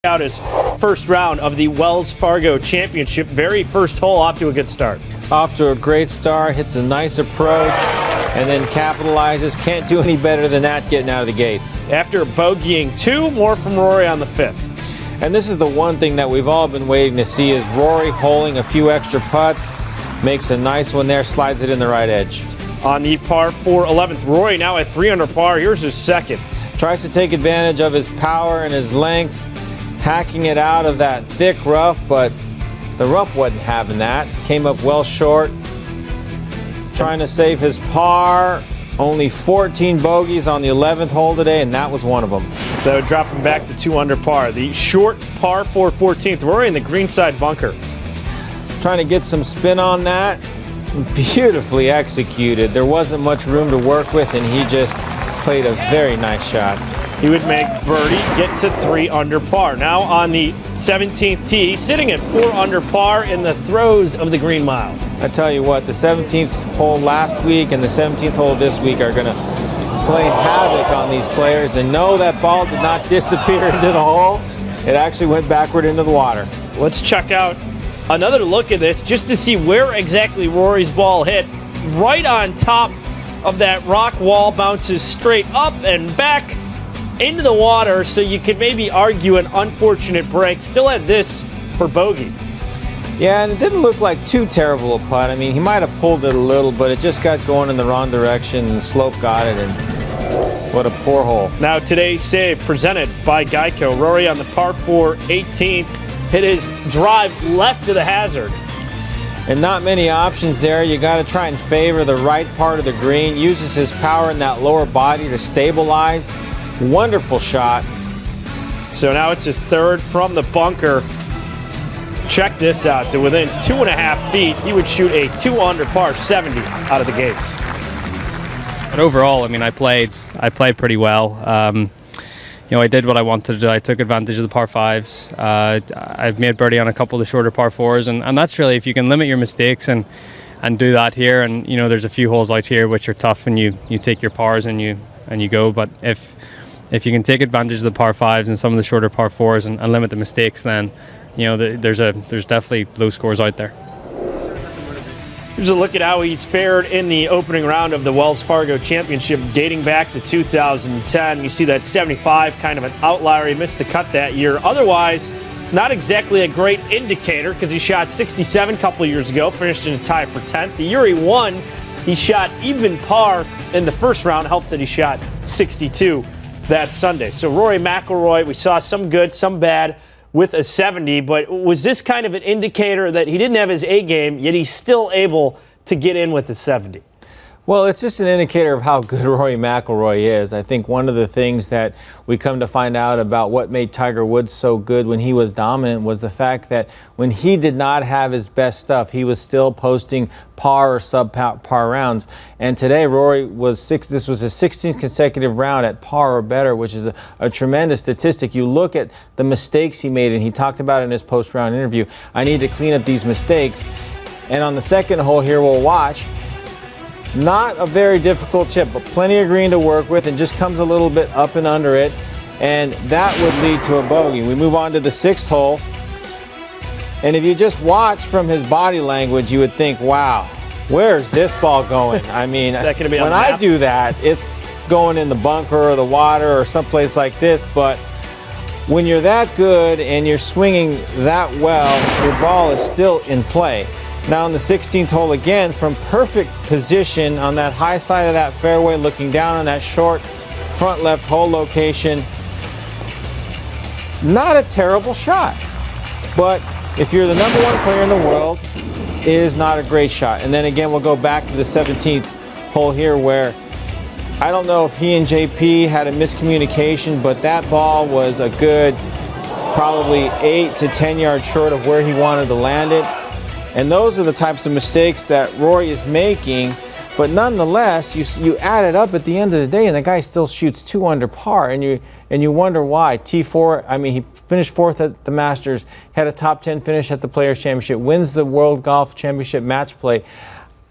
Out his first round of the Wells Fargo Championship. Very first hole, off to a good start. Off to a great start, hits a nice approach, and then capitalizes. Can't do any better than that getting out of the gates. After bogeying two, more from Rory on the fifth. And this is the one thing that we've all been waiting to see, is Rory holing a few extra putts. Makes a nice one there, slides it in the right edge. On the par 4 11th, Rory now at 3 under par. Here's his second. Tries to take advantage of his power and his length, hacking it out of that thick rough, but the rough wasn't having that. Came up well short. Trying to save his par. Only 14 bogeys on the 11th hole today, and that was one of them. So dropping back to 2 under par. The short par 4 14th, Rory in the greenside bunker. Trying to get some spin on that. Beautifully executed. There wasn't much room to work with, and he just played a very nice shot. He would make birdie, get to 3 under par. Now on the 17th tee, he's sitting at 4 under par in the throes of the Green Mile. I tell you what, the 17th hole last week and the 17th hole this week are going to play havoc on these players. And no, that ball did not disappear into the hole. It actually went backward into the water. Let's check out another look at this just to see where exactly Rory's ball hit. Right on top of that rock wall, bounces straight up and back into the water, so you could maybe argue an unfortunate break. Still had this for bogey. Yeah, and it didn't look like too terrible a putt. I mean, he might have pulled it a little, but it just got going in the wrong direction, and the slope got it, and what a poor hole. Now today's save presented by Geico. Rory on the par 4 18th hit his drive left to the hazard. And not many options there. You got to try and favor the right part of the green. Uses his power in that lower body to stabilize. Wonderful shot. So now it's his third from the bunker. Check this out. To within 2.5 feet, he would shoot a 2 under par 70 out of the gates. But overall, I mean, I played pretty well. You know, I did what I wanted to do. I took advantage of the par 5s. I've made birdie on a couple of the shorter par 4s, and that's really, if you can limit your mistakes and do that here. And you know, there's a few holes out here which are tough, and you take your pars and you go. But if you can take advantage of the par 5s and some of the shorter par 4s and limit the mistakes, then you know there's definitely low scores out there. Here's a look at how he's fared in the opening round of the Wells Fargo Championship dating back to 2010. You see that 75, kind of an outlier. He missed the cut that year. Otherwise, it's not exactly a great indicator, because he shot 67 a couple of years ago, finished in a tie for 10th. The year he won, he shot even par in the first round, helped that he shot 62 that Sunday. So Rory McIlroy, we saw some good, some bad with a 70, but was this kind of an indicator that he didn't have his A game, yet he's still able to get in with the 70? Well, it's just an indicator of how good Rory McIlroy is. I think one of the things that we come to find out about what made Tiger Woods so good when he was dominant was the fact that when he did not have his best stuff, he was still posting par or sub-par rounds. And today, Rory this was his 16th consecutive round at par or better, which is a tremendous statistic. You look at the mistakes he made, and he talked about it in his post-round interview. I need to clean up these mistakes. And on the second hole here, we'll watch. Not a very difficult chip, but plenty of green to work with, and just comes a little bit up and under it, and that would lead to a bogey. We move on to the 6th hole, and if you just watch from his body language, you would think, wow, where's this ball going? I mean, when I do that, it's going in the bunker or the water or someplace like this, but when you're that good and you're swinging that well, your ball is still in play. Now on the 16th hole again, from perfect position on that high side of that fairway, looking down on that short front left hole location. Not a terrible shot, but if you're the #1 player in the world, it is not a great shot. And then again, we'll go back to the 17th hole here, where I don't know if he and JP had a miscommunication, but that ball was a good probably 8 to 10 yards short of where he wanted to land it. And those are the types of mistakes that Rory is making. But nonetheless, you add it up at the end of the day, and the guy still shoots 2 under par, and you wonder why. T4, I mean, he finished 4th at the Masters, had a top 10 finish at the Players Championship, wins the World Golf Championship match play.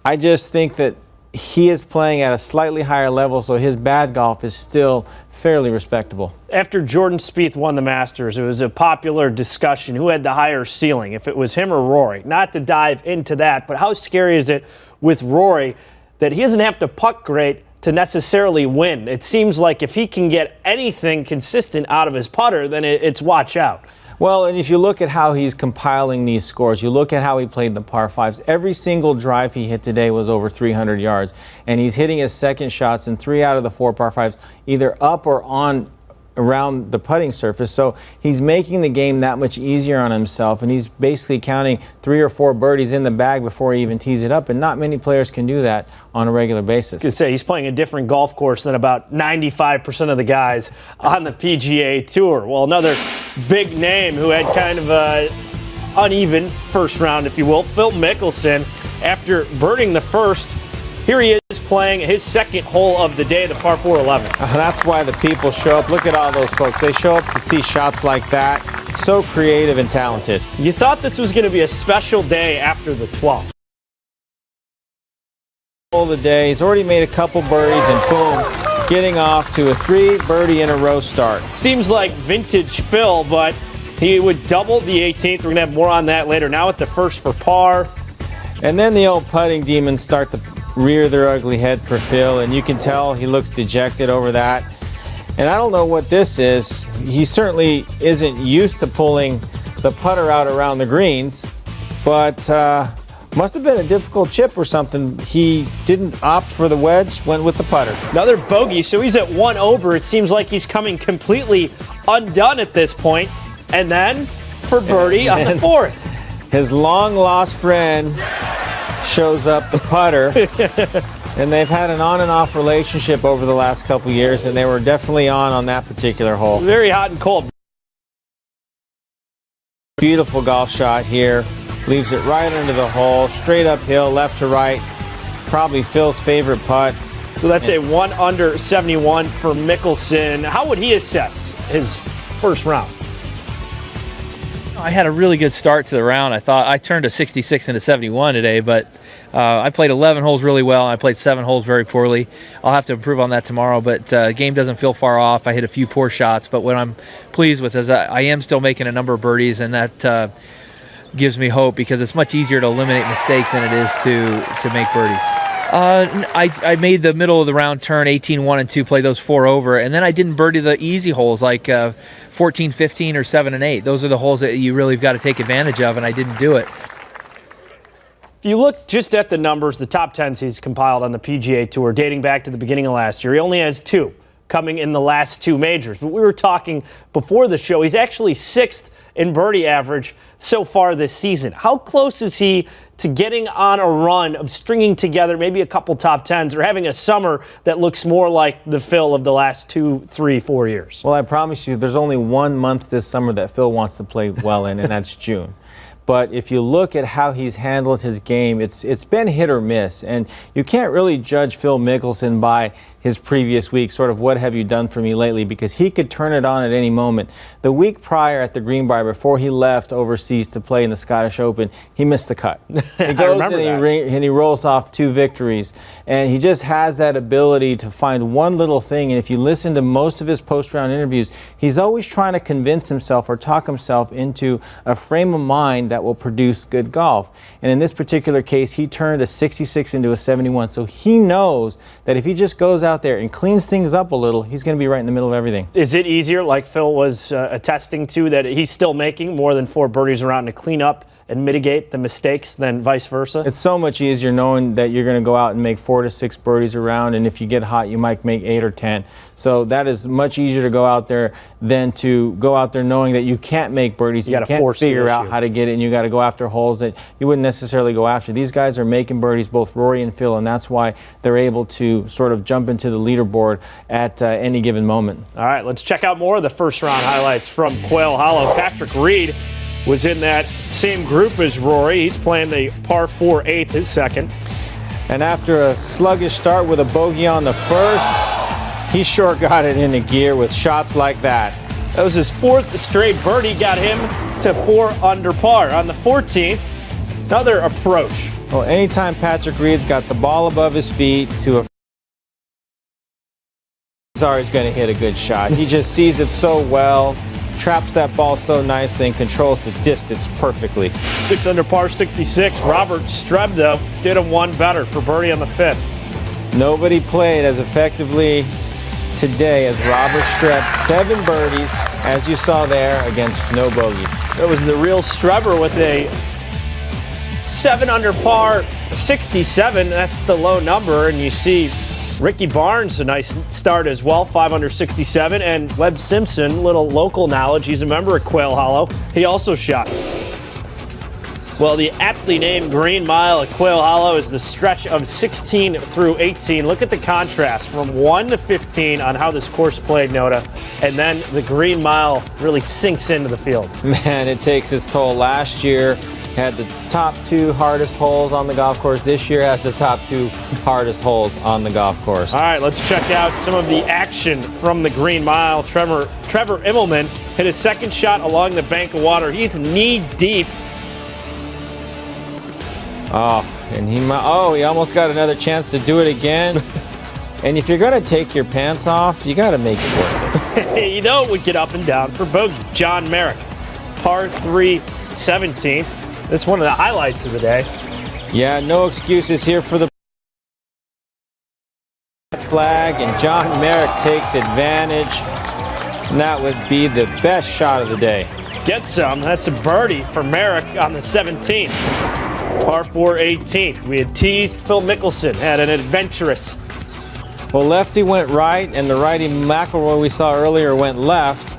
I just think that he is playing at a slightly higher level, so his bad golf is still fairly respectable. After Jordan Spieth won the Masters, it was a popular discussion who had the higher ceiling, if it was him or Rory. Not to dive into that, but how scary is it with Rory that he doesn't have to putt great to necessarily win? It seems like if he can get anything consistent out of his putter, then it's watch out. Well, and if you look at how he's compiling these scores, you look at how he played the par fives, every single drive he hit today was over 300 yards. And he's hitting his second shots in 3 out of the 4 par fives, either up or on around the putting surface. So he's making the game that much easier on himself, and he's basically counting 3 or 4 birdies in the bag before he even tees it up, and not many players can do that on a regular basis. I was going to say, he's playing a different golf course than about 95% of the guys on the PGA Tour. Well, another big name who had kind of a uneven first round, if you will, Phil Mickelson, after birding the first. Here he is playing his second hole of the day, the par 4 11. That's why the people show up. Look at all those folks. They show up to see shots like that. So creative and talented. You thought this was going to be a special day after the 12th. Hole of the day. He's already made a couple birdies and boom, getting off to a 3 birdie in a row start. Seems like vintage Phil, but he would double the 18th. We're going to have more on that later. Now at the first for par. And then the old putting demons start to rear their ugly head for Phil, and you can tell he looks dejected over that. And I don't know what this is. He certainly isn't used to pulling the putter out around the greens, but must have been a difficult chip or something. He didn't opt for the wedge, went with the putter. Another bogey, so he's at 1 over. It seems like he's coming completely undone at this point. And then for birdie on the 4th. His long-lost friend shows up, the putter, and they've had an on and off relationship over the last couple years, and they were definitely on that particular hole. Very hot and cold. Beautiful golf shot here, leaves it right under the hole, straight uphill, left to right, probably Phil's favorite putt. So that's a 1 under 71 for Mickelson. How would he assess his first round? I had a really good start to the round. I thought I turned a 66 into 71 today, but I played 11 holes really well. And I played 7 holes very poorly. I'll have to improve on that tomorrow, but game doesn't feel far off. I hit a few poor shots, but what I'm pleased with is I am still making a number of birdies, and that gives me hope because it's much easier to eliminate mistakes than it is to make birdies. I made the middle of the round turn 18, 1, and 2, play those 4 over, and then I didn't birdie the easy holes like 14, 15, or 7 and 8. Those are the holes that you really have got to take advantage of, and I didn't do it. If you look just at the numbers, the top 10s he's compiled on the PGA Tour dating back to the beginning of last year, he only has 2 coming in the last 2 majors. But we were talking before the show, he's actually 6th in birdie average so far this season. How close is he to getting on a run of stringing together maybe a couple top 10s or having a summer that looks more like the Phil of the last 2, 3, 4 years? Well, I promise you, there's only 1 month this summer that Phil wants to play well in, and that's June. But if you look at how he's handled his game, it's been hit or miss. And you can't really judge Phil Mickelson by his previous week, sort of what have you done for me lately, because he could turn it on at any moment. The week prior at the Greenbrier, before he left overseas to play in the Scottish Open, he missed the cut. He goes and he rolls off 2 victories. And he just has that ability to find one little thing. And if you listen to most of his post-round interviews, he's always trying to convince himself or talk himself into a frame of mind that will produce good golf. And in this particular case, he turned a 66 into a 71. So he knows that if he just goes out there and cleans things up a little, he's going to be right in the middle of everything. Is it easier, like Phil was attesting to, that he's still making more than 4 birdies around to clean up and mitigate the mistakes than vice versa? It's so much easier knowing that you're going to go out and make 4 to 6 birdies around, and if you get hot, you might make 8 or 10. So that is much easier to go out there than to go out there knowing that you can't make birdies. You can't figure out how to get it, and you got to go after holes that you wouldn't necessarily go after. These guys are making birdies, both Rory and Phil, and that's why they're able to sort of jump into the leaderboard at any given moment. All right, let's check out more of the first round highlights from Quail Hollow. Patrick Reed was in that same group as Rory. He's playing the par 4 8th, his second. And after a sluggish start with a bogey on the first, he sure got it into gear with shots like that. That was his 4th straight birdie, got him to 4 under par. On the 14th, another approach. Well, anytime Patrick Reed's got the ball above his feet to a Always going to hit a good shot. He just sees it so well, traps that ball so nicely, and controls the distance perfectly. 6 under par 66. Robert Streb, though, did him one better for birdie on the 5th. Nobody played as effectively today as Robert Streb. 7 birdies, as you saw there, against no bogeys. It was the real Strebber with a 7 under par 67. That's the low number, and you see Ricky Barnes, a nice start as well, 5 under 67, and Webb Simpson, little local knowledge, he's a member of Quail Hollow, he also shot. Well, the aptly named Green Mile at Quail Hollow is the stretch of 16 through 18. Look at the contrast from 1 to 15 on how this course played, Noda, and then the Green Mile really sinks into the field. Man, it takes its toll. Last year had the top 2 hardest holes on the golf course. This year has the top 2 hardest holes on the golf course. All right, let's check out some of the action from the Green Mile. Trevor Immelman hit his second shot along the bank of water. He's knee deep. Oh, and he almost got another chance to do it again. And if you're going to take your pants off, you got to make it worth it. You know it would get up and down for bogey. John Merrick, par 3, 17th. This is one of the highlights of the day. Yeah, no excuses here for the flag, and John Merrick takes advantage. And that would be the best shot of the day. Get some. That's a birdie for Merrick on the 17th. Par 4, 18th. We had teased Phil Mickelson, had an adventurous. Well, lefty went right, and the righty McIlroy we saw earlier went left,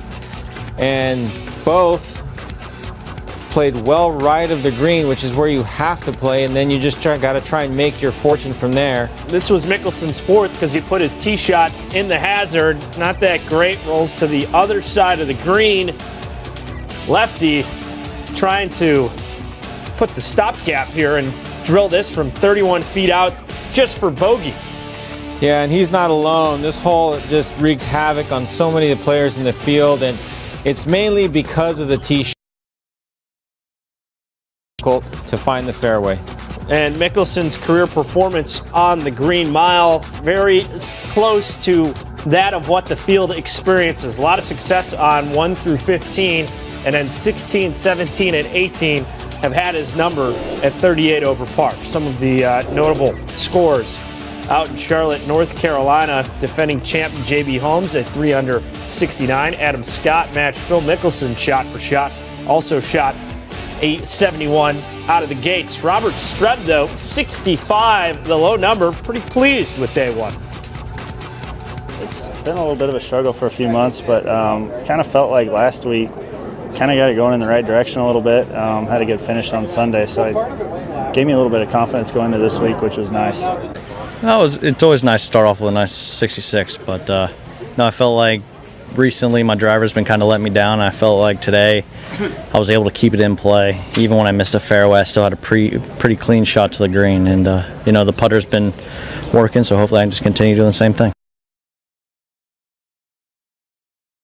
and both played well right of the green, which is where you have to play, and then you just got to try and make your fortune from there. This was Mickelson's 4th because he put his tee shot in the hazard. Not that great. Rolls to the other side of the green. Lefty trying to put the stopgap here and drill this from 31 feet out just for bogey. Yeah, and he's not alone. This hole just wreaked havoc on so many of the players in the field, and it's mainly because of the tee shot to find the fairway. And Mickelson's career performance on the Green Mile very close to that of what the field experiences. A lot of success on 1 through 15, and then 16, 17, and 18 have had his number at 38 over par. Some of the notable scores out in Charlotte, North Carolina, defending champ J.B. Holmes at 3 under 69. Adam Scott matched Phil Mickelson shot for shot, also shot a 71 out of the gates. Robert Streb, though, 65, the low number. Pretty pleased with day one. It's been a little bit of a struggle for a few months, but kind of felt like last week kind of got it going in the right direction a little bit. Had a good finish on Sunday, so it gave me a little bit of confidence going into this week, which was nice. It's always nice to start off with a nice 66, but no, I felt like recently my driver's been kind of letting me down. I felt like today I was able to keep it in play. Even when I missed a fairway, I still had a pretty clean shot to the green, and the putter's been working, so hopefully I can just continue doing the same thing.